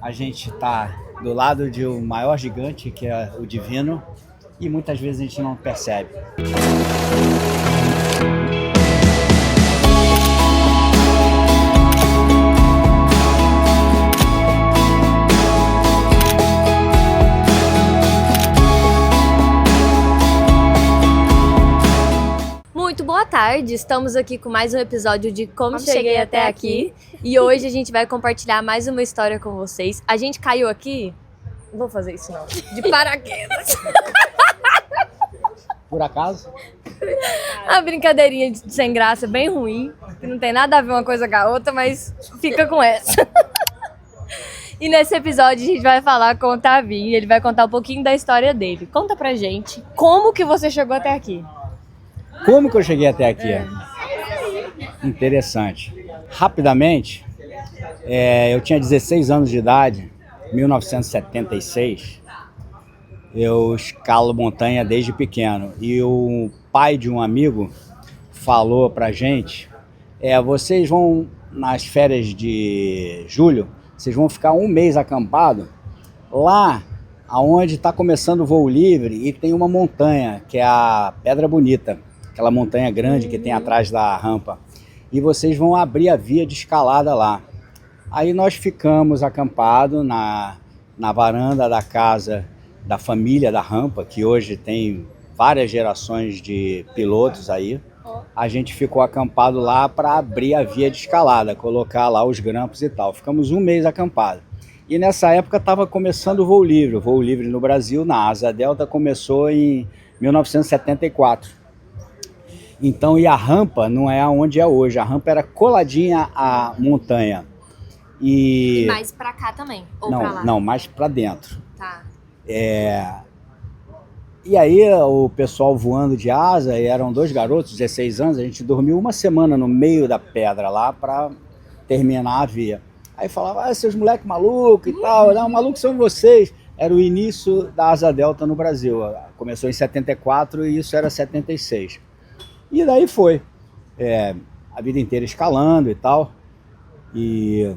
A gente está do lado de um maior gigante, que é o Divino, e muitas vezes a gente não percebe. Muito boa tarde, estamos aqui com mais um episódio de Como Cheguei Até Aqui. E hoje a gente vai compartilhar mais uma história com vocês. A gente caiu aqui, não vou fazer isso não, de paraquedas. Por acaso? Uma brincadeirinha sem graça, bem ruim, que não tem nada a ver uma coisa com a outra, mas fica com essa. E nesse episódio a gente vai falar com o Tavinho, ele vai contar um pouquinho da história dele. Conta pra gente como que você chegou até aqui. Como que eu cheguei até aqui? Interessante. Rapidamente, eu tinha 16 anos de idade, 1976. Eu escalo montanha desde pequeno. E o pai de um amigo falou pra gente, vocês vão, nas férias de julho, vocês vão ficar um mês acampado lá aonde está começando o voo livre e tem uma montanha, que é a Pedra Bonita. Aquela montanha grande que tem atrás da rampa. E vocês vão abrir a via de escalada lá. Aí nós ficamos acampados na varanda da casa da família da rampa, que hoje tem várias gerações de pilotos aí. A gente ficou acampado lá para abrir a via de escalada, colocar lá os grampos e tal. Ficamos um mês acampados. E nessa época estava começando o voo livre. O voo livre no Brasil, na Asa Delta, começou em 1974. Então, e a rampa não é onde é hoje, a rampa era coladinha à montanha. E mais pra cá também, ou não, pra lá? Não, mais pra dentro. Tá. E aí o pessoal voando de asa, e eram dois garotos, 16 anos, a gente dormiu uma semana no meio da pedra lá pra terminar a via. Aí falava, seus moleques malucos e tal, não, malucos são vocês. Era o início da Asa Delta no Brasil, começou em 74 e isso era 76. E daí foi, a vida inteira escalando e tal. E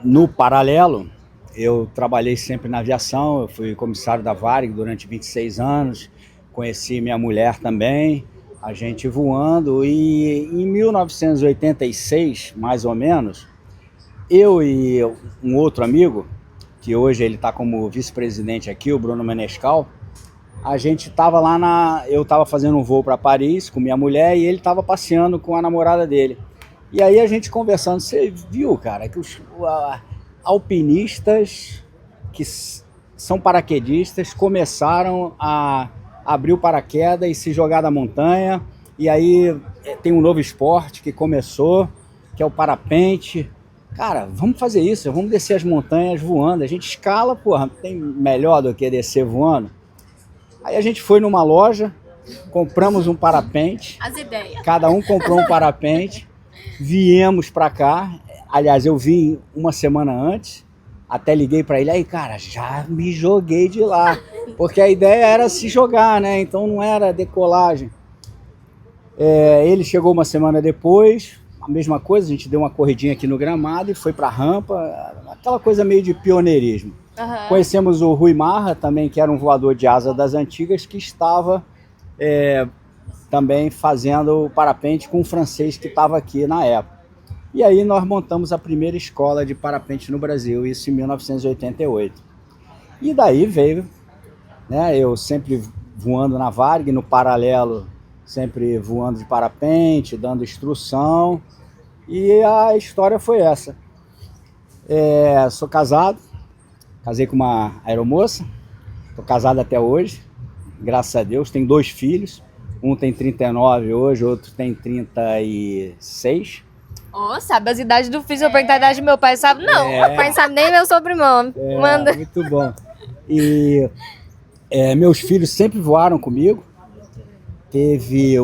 no paralelo, eu trabalhei sempre na aviação, eu fui comissário da Varig durante 26 anos, conheci minha mulher também, a gente voando. E em 1986, mais ou menos, eu e um outro amigo, que hoje ele está como vice-presidente aqui, o Bruno Menescal, a gente estava lá eu estava fazendo um voo para Paris com minha mulher e ele estava passeando com a namorada dele. E aí a gente conversando, você viu, cara, que os alpinistas que são paraquedistas começaram a abrir o paraquedas e se jogar da montanha. E aí tem um novo esporte que começou, que é o parapente. Cara, vamos fazer isso, vamos descer as montanhas voando. A gente escala, porra, tem melhor do que descer voando. Aí a gente foi numa loja, compramos um parapente. As ideias. Cada um comprou um parapente, viemos pra cá. Aliás, eu vim uma semana antes, até liguei pra ele. Aí, cara, já me joguei de lá. Porque a ideia era se jogar, né? Então não era decolagem. Ele chegou uma semana depois, a mesma coisa, a gente deu uma corridinha aqui no gramado e foi pra rampa. Aquela coisa meio de pioneirismo. Uhum. Conhecemos o Rui Marra também, que era um voador de asa das antigas, que estava também fazendo o parapente com um francês que estava aqui na época. E aí nós montamos a primeira escola de parapente no Brasil, isso em 1988. E daí veio, né, eu sempre voando na Varig, no paralelo, sempre voando de parapente, dando instrução. E a história foi essa. Sou casado. Casei com uma aeromoça, estou casado até hoje, graças a Deus. Tenho 2 filhos, um tem 39 hoje, outro tem 36. Sabe as idades do filho, se eu perguntar a idade do meu pai, sabe? Não, meu pai não sabe nem meu sobrenome. Manda. Muito bom. E meus filhos sempre voaram comigo. Teve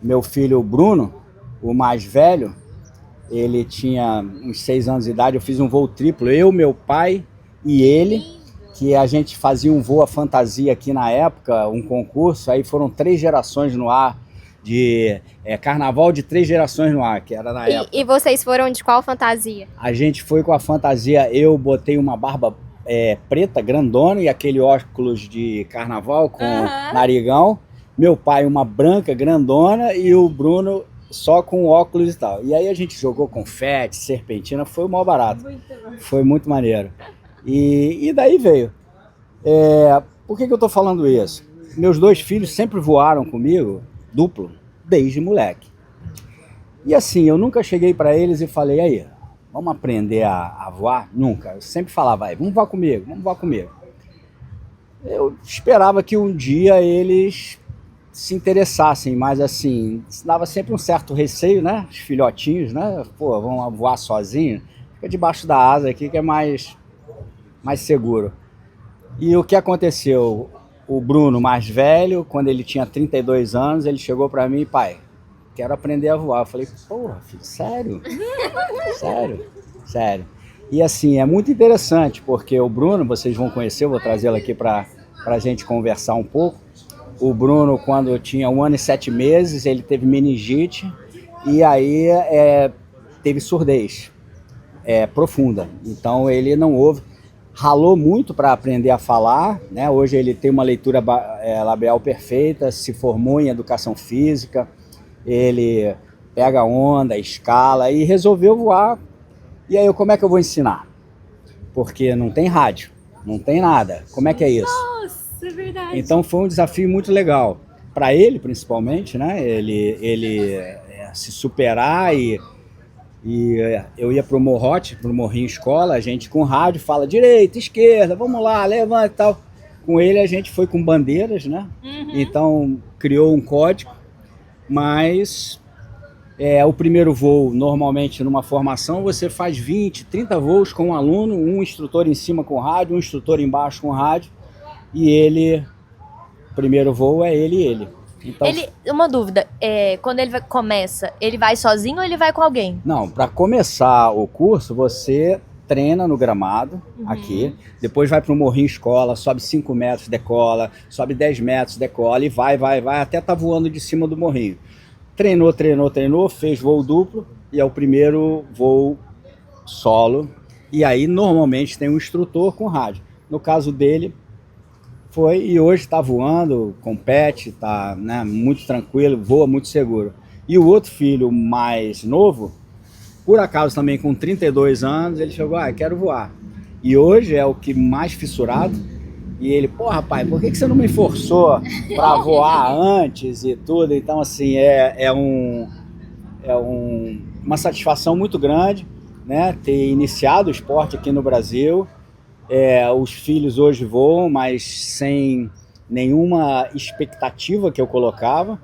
meu filho Bruno, o mais velho, ele tinha uns 6 anos de idade, eu fiz um voo triplo, eu, meu pai e ele, que a gente fazia um voo à fantasia aqui na época, um concurso, aí foram 3 gerações no ar de Carnaval de Três Gerações no Ar, que era na época. E vocês foram de qual fantasia? A gente foi com a fantasia, eu botei uma barba preta, grandona, e aquele óculos de carnaval com narigão. Meu pai uma branca, grandona, e o Bruno só com óculos e tal. E aí a gente jogou confete, serpentina, foi o maior barato. Foi muito maneiro. E daí veio. Por que eu tô falando isso? Meus 2 filhos sempre voaram comigo, duplo, desde moleque. E assim, eu nunca cheguei para eles e falei, aí, vamos aprender a voar? Nunca. Eu sempre falava, vamos voar comigo, vamos voar comigo. Eu esperava que um dia eles se interessassem, mas assim, dava sempre um certo receio, né? Os filhotinhos, né? Pô, vão voar sozinho, fica debaixo da asa aqui que é mais seguro. E o que aconteceu? O Bruno, mais velho, quando ele tinha 32 anos, ele chegou para mim, pai, quero aprender a voar. Eu falei, porra, filho, sério? Sério. E assim, é muito interessante, porque o Bruno, vocês vão conhecer, eu vou trazê-lo aqui para a gente conversar um pouco. O Bruno, quando tinha 1 ano e 7 meses, ele teve meningite e aí teve surdez profunda. Então ele não ouve, ralou muito para aprender a falar, né? Hoje ele tem uma leitura labial perfeita, se formou em educação física, ele pega onda, escala e resolveu voar. E aí como é que eu vou ensinar? Porque não tem rádio, não tem nada. Como é que é isso? Nossa, é verdade. Então foi um desafio muito legal. Para ele, principalmente, né? Ele se superar e eu ia pro Morrote, pro Morrinho Escola, a gente com rádio fala direita, esquerda, vamos lá, levanta e tal. Com ele a gente foi com bandeiras, né? Então criou um código, mas o primeiro voo, normalmente numa formação, você faz 20, 30 voos com um aluno, um instrutor em cima com rádio, um instrutor embaixo com rádio, e ele, o primeiro voo é ele e ele. Então, uma dúvida, quando ele começa, ele vai sozinho ou ele vai com alguém? Não, para começar o curso, você treina no gramado, aqui, depois vai para o Morrinho Escola, sobe 5 metros, decola, sobe 10 metros, decola, e vai, até tá voando de cima do morrinho. Treinou, fez voo duplo, e é o primeiro voo solo, e aí normalmente tem um instrutor com rádio. No caso dele, foi, e hoje está voando, compete, está, né, muito tranquilo, voa muito seguro. E o outro filho mais novo, por acaso também com 32 anos, ele chegou, quero voar. E hoje é o que mais fissurado, e ele, pai, por que você não me forçou para voar antes e tudo? Então assim, uma satisfação muito grande, né, ter iniciado o esporte aqui no Brasil. Os filhos hoje voam, mas sem nenhuma expectativa que eu colocava.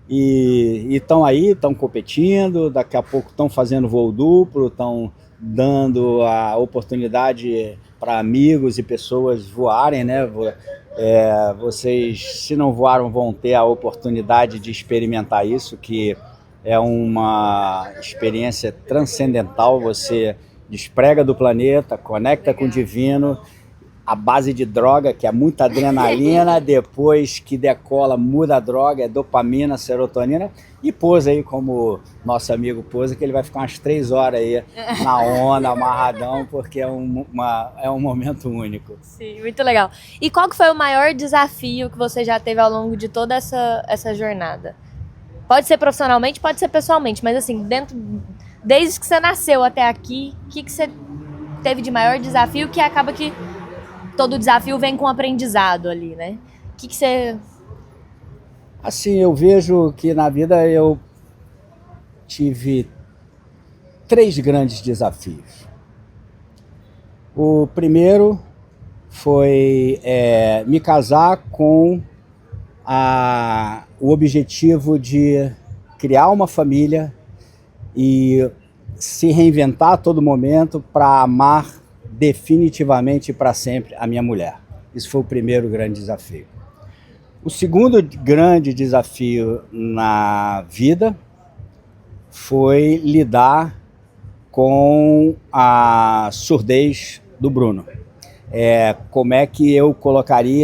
E estão aí, estão competindo, daqui a pouco estão fazendo voo duplo, estão dando a oportunidade para amigos e pessoas voarem, né? Vocês, se não voaram, vão ter a oportunidade de experimentar isso, que é uma experiência transcendental. Você desprega do planeta, conecta com o divino, a base de droga, que é muita adrenalina, depois que decola, muda a droga, é dopamina, serotonina, e pousa aí como nosso amigo pousa, que ele vai ficar umas 3 horas aí na onda, amarradão, porque é um momento único. Sim, muito legal. E qual que foi o maior desafio que você já teve ao longo de toda essa jornada? Pode ser profissionalmente, pode ser pessoalmente, mas assim, desde que você nasceu até aqui, o que você teve de maior desafio, que acaba que todo desafio vem com aprendizado ali, né? O que você... Assim, eu vejo que na vida eu tive 3 grandes desafios. O primeiro foi me casar com o objetivo de criar uma família e se reinventar a todo momento para amar definitivamente e para sempre a minha mulher. Isso foi o primeiro grande desafio. O segundo grande desafio na vida foi lidar com a surdez do Bruno. Como é que eu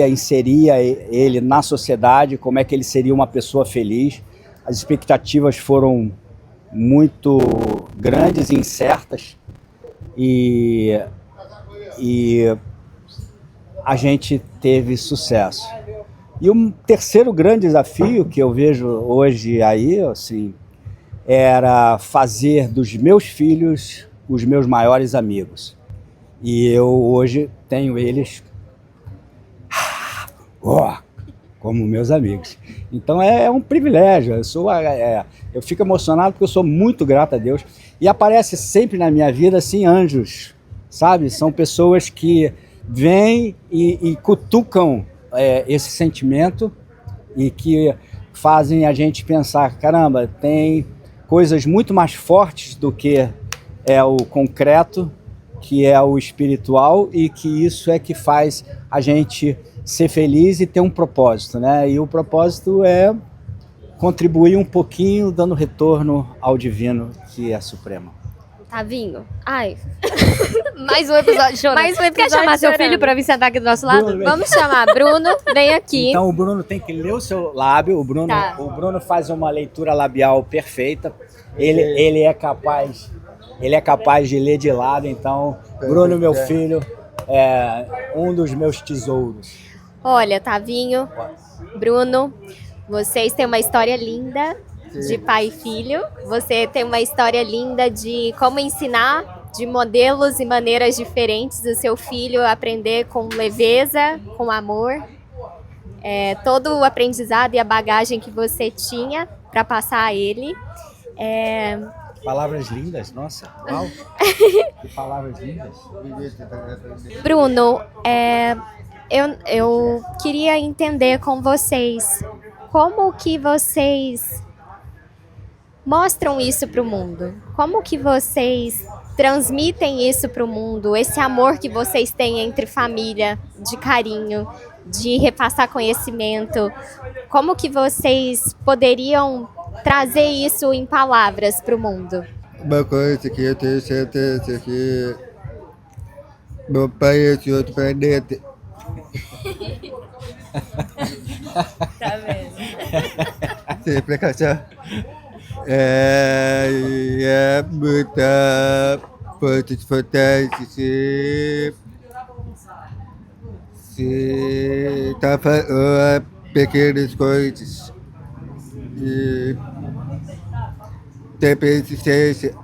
inseria ele na sociedade, como é que ele seria uma pessoa feliz. as expectativas foram muito grandes e incertas e a gente teve sucesso. E um terceiro grande desafio que eu vejo hoje aí, assim, era fazer dos meus filhos os meus maiores amigos. E eu hoje tenho eles como meus amigos. Então é um privilégio. Eu fico emocionado porque eu sou muito grato a Deus. E aparece sempre na minha vida assim anjos, sabe? São pessoas que vêm e cutucam esse sentimento e que fazem a gente pensar, caramba, tem coisas muito mais fortes do que o concreto, que é o espiritual, e que isso é que faz a gente ser feliz e ter um propósito, né? E o propósito é contribuir um pouquinho, dando retorno ao divino, que é supremo. Tavinho. Ai. Mais um episódio chorando. Mais um episódio Quer chamar seu chorando. filho pra vir sentar aqui do nosso lado? Bruno, Vamos chamar. Bruno, vem aqui. Então o Bruno tem que ler o seu lábio. Tá. O Bruno faz uma leitura labial perfeita. Ele é capaz de ler de lado. Então, Bruno, meu filho, é um dos meus tesouros. Olha, Tavinho, Bruno, vocês têm uma história linda de pai e filho. Você tem uma história linda de como ensinar de modelos e maneiras diferentes o seu filho a aprender com leveza, com amor. Todo o aprendizado e a bagagem que você tinha para passar a ele. Palavras lindas, nossa, uau, que palavras lindas. Bruno, eu queria entender com vocês como que vocês mostram isso para o mundo? Como que vocês transmitem isso para o mundo? Esse amor que vocês têm entre família, de carinho, de repassar conhecimento. Como que vocês poderiam trazer isso em palavras para o mundo? Uma coisa que eu tenho certeza que meu pai é de outro planeta. Tá vendo? Sem explicação. É muita força de fantasia se tá falando pequenas coisas e tem persistência,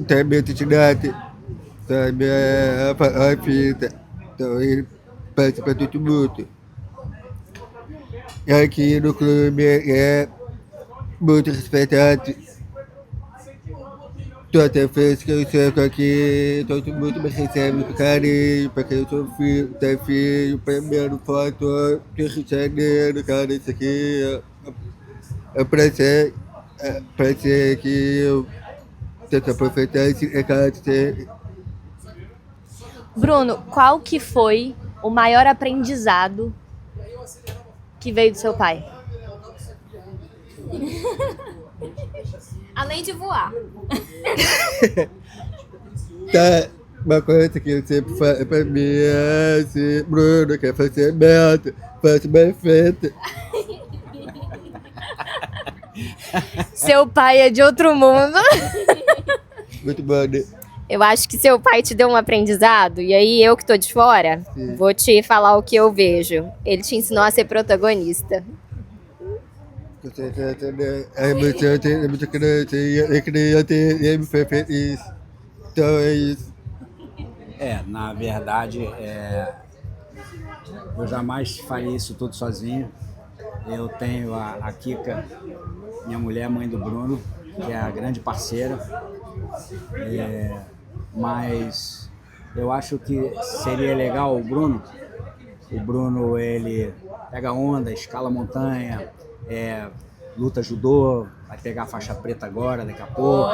tem medo de nada, sabe? A vida, então ele passa para todo mundo. E aqui no clube é muito respeitado. Toda vez que eu chego aqui, todo mundo me recebe com carinho, porque eu sou filho, tenho filho, primeiro foto do Rio de Janeiro, cara, isso aqui é prazer que eu tento aproveitar esse recado dele. Bruno, qual que foi o maior aprendizado que veio do seu pai? Além de voar. Tá, uma coisa que eu sempre falo pra mim é assim, Bruno, quer fazer merda, faz bem feito. Seu pai é de outro mundo. Muito bom, né? Eu acho que seu pai te deu um aprendizado, e aí eu que tô de fora, Sim. vou te falar o que eu vejo. Ele te ensinou a ser protagonista. A emoção é muito grande, e criança e me fez feliz. Então é isso. Na verdade, eu jamais faria isso tudo sozinho. Eu tenho a Kika, minha mulher, mãe do Bruno, que é a grande parceira. Mas eu acho que seria legal o Bruno. O Bruno, ele pega onda, escala montanha, luta judô, vai pegar a faixa preta agora, daqui a pouco.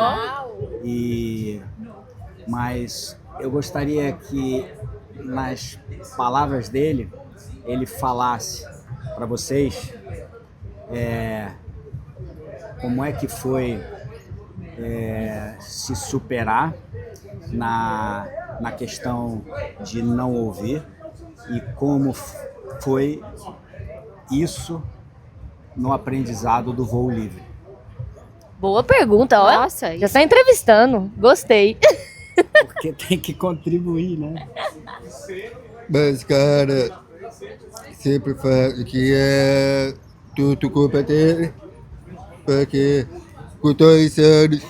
Mas eu gostaria que nas palavras dele, ele falasse para vocês como é que foi se superar na questão de não ouvir e como foi isso no aprendizado do voo livre? Boa pergunta, ó. Nossa, Já está entrevistando. Gostei. Porque tem que contribuir, né? Mas, cara, sempre falo que é tudo culpa dele, porque com 2 anos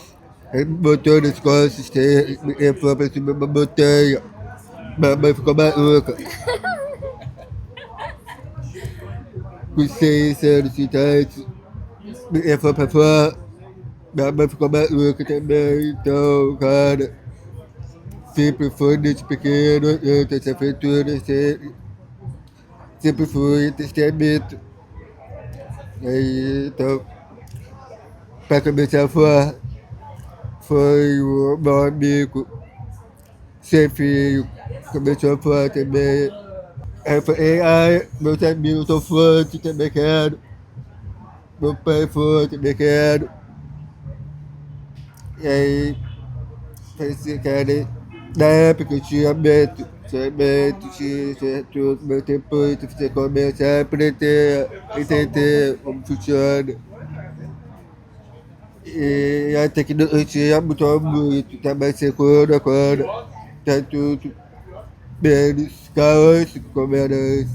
ele botou nas costas dele, e foi pra cima de uma montanha. Mamãe ficou maluca. Com 6 anos de idade, ele foi pra fora. Minha mãe ficou maluca também, então, cara, sempre foi desde pequeno, eu tenho essa aventura, sempre fui testamento. Aí, então, pra começar a falar, foi o meu amigo, sem filho, começou a falar também. Aí eu falei, ai, meus amigos estão fortes, também quero. Meu pai foi, também quero. E aí, pensei, cara, na época eu tinha medo, tinha tudo, mas depois você começa a aprender, entender como funciona. E a tecnologia mudou muito, tá mais seguro agora, tá tudo menos caótico como era antes.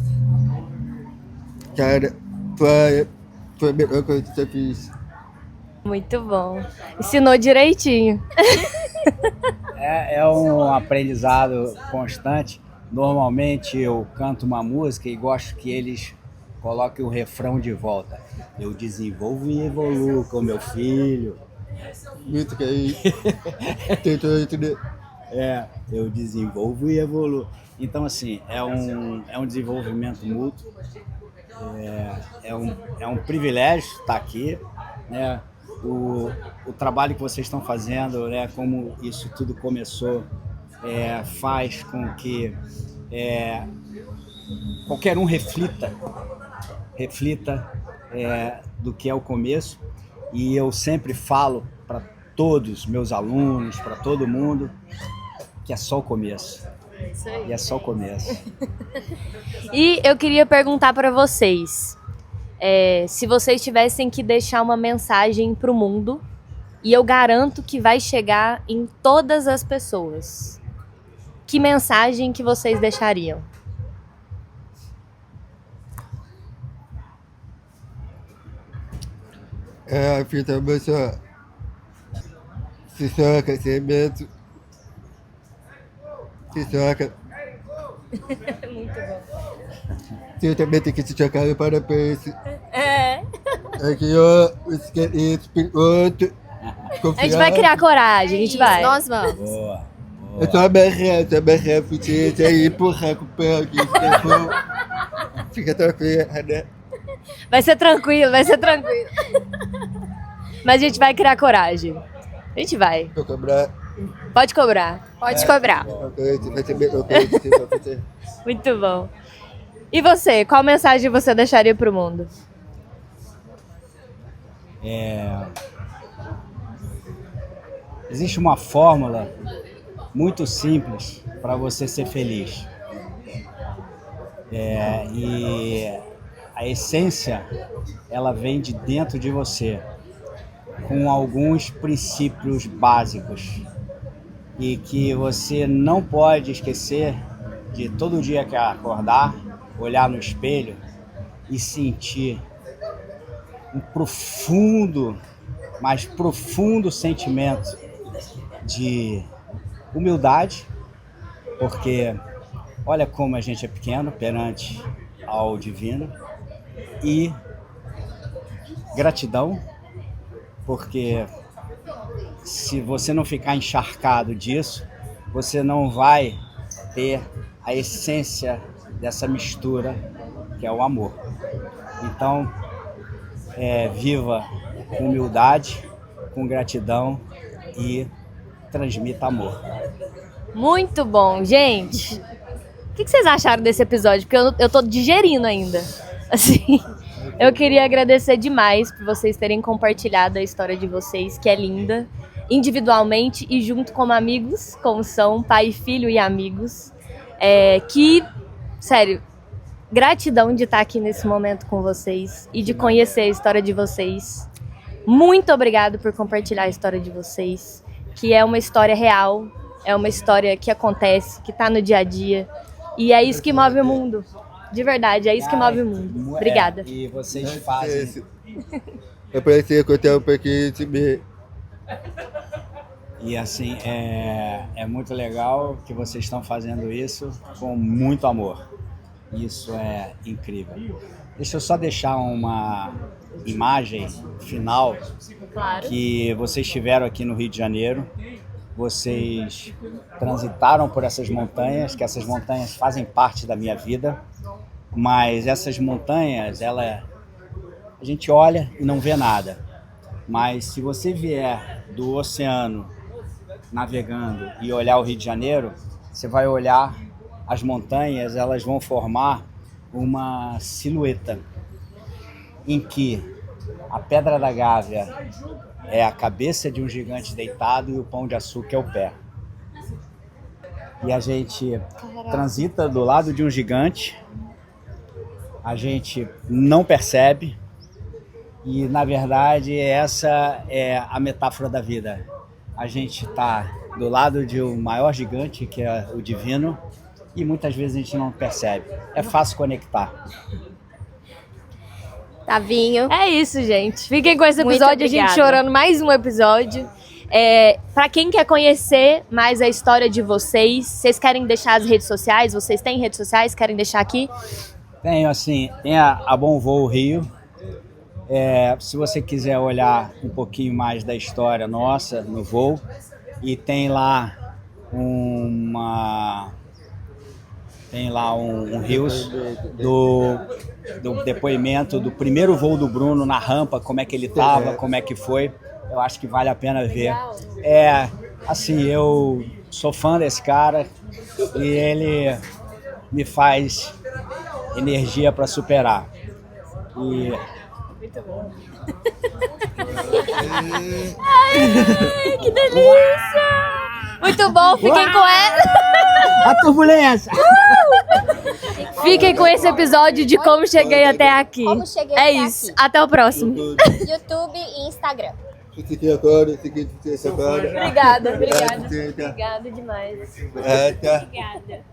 Cara, foi a melhor coisa que eu fiz. Muito bom. Ensinou direitinho. É um aprendizado constante. Normalmente eu canto uma música e gosto que eles coloquem o refrão de volta. Eu desenvolvo e evoluo com meu filho. Muito que aí, tentou entender. Eu desenvolvo e evoluo. Então, assim, é um desenvolvimento mútuo. É um privilégio estar aqui, né? O trabalho que vocês estão fazendo, né? Como isso tudo começou, faz com que qualquer um reflita do que é o começo. E eu sempre falo para todos meus alunos, para todo mundo, que é só o começo. Isso aí. E é só o começo. E eu queria perguntar para vocês, se vocês tivessem que deixar uma mensagem para o mundo, e eu garanto que vai chegar em todas as pessoas, que mensagem que vocês deixariam? A fita moça, se soca, sem medo. Se soca. Muito bom. Você também tem que se chocar e parabéns. É. Aqui, ó, o esqueleto, piloto. A gente vai criar coragem, a gente Isso, vai. nós vamos. Boa. Eu tô amarrado, fudido, aí empurrar com o pé aqui, fica tranquilo, né? Vai ser tranquilo, vai ser tranquilo. Mas a gente vai criar coragem. A gente vai. Vou cobrar. Pode cobrar. Pode cobrar. Vai ser melhor coisa que vai fazer. Muito bom. E você, qual mensagem você deixaria pro mundo? Existe uma fórmula muito simples para você ser feliz. E a essência, ela vem de dentro de você, com alguns princípios básicos e que você não pode esquecer de todo dia que acordar, olhar no espelho e sentir um profundo, mas profundo sentimento de humildade, porque olha como a gente é pequeno perante ao divino, e gratidão, porque se você não ficar encharcado disso, você não vai ter a essência dessa mistura que é o amor. Então, viva com humildade, com gratidão e transmita amor. Muito bom, gente. O que vocês acharam desse episódio? Porque eu tô digerindo ainda. Assim, eu queria agradecer demais por vocês terem compartilhado a história de vocês, que é linda, individualmente e junto como amigos, como são pai, filho e amigos. Que, sério, gratidão de estar aqui nesse momento com vocês e de conhecer a história de vocês. Muito obrigado por compartilhar a história de vocês, que é uma história real, é uma história que acontece, que está no dia a dia. E é isso que move o mundo. De verdade, é isso que move o mundo. Obrigada. E vocês fazem... É para ser contar um pouquinho de mim. E assim, é muito legal que vocês estão fazendo isso com muito amor. Isso é incrível. Deixa eu só deixar uma imagem final. Claro. Que vocês estiveram aqui no Rio de Janeiro. Vocês transitaram por essas montanhas, que essas montanhas fazem parte da minha vida. Mas essas montanhas, a gente olha e não vê nada. Mas se você vier do oceano navegando e olhar o Rio de Janeiro, você vai olhar as montanhas, elas vão formar uma silhueta em que a Pedra da Gávea é a cabeça de um gigante deitado e o Pão de Açúcar é o pé. E a gente transita do lado de um gigante, a gente não percebe, e na verdade essa é a metáfora da vida. A gente está do lado de um maior gigante, que é o divino, e muitas vezes a gente não percebe. É fácil conectar. Tavinho. É isso, gente. Fiquem com esse Muito episódio, a gente obrigada. chorando mais um episódio. Pra quem quer conhecer mais a história de vocês querem deixar as redes sociais? Vocês têm redes sociais? Querem deixar aqui? Tem a Bom Voo Rio. Se você quiser olhar um pouquinho mais da história nossa no voo, e tem lá um rios do depoimento do primeiro voo do Bruno na rampa, como é que ele estava, como é que foi. Eu acho que vale a pena ver. Eu sou fã desse cara e ele me faz energia para superar. E Que delícia! Muito bom, fiquem com essa. a turbulência! Fiquem com esse episódio de como cheguei até aqui. Como cheguei É até isso. aqui. Até o próximo. YouTube e Instagram. Esse aqui agora, esse aqui agora. Obrigada. Obrigada Obrigada demais. Tá. Obrigada.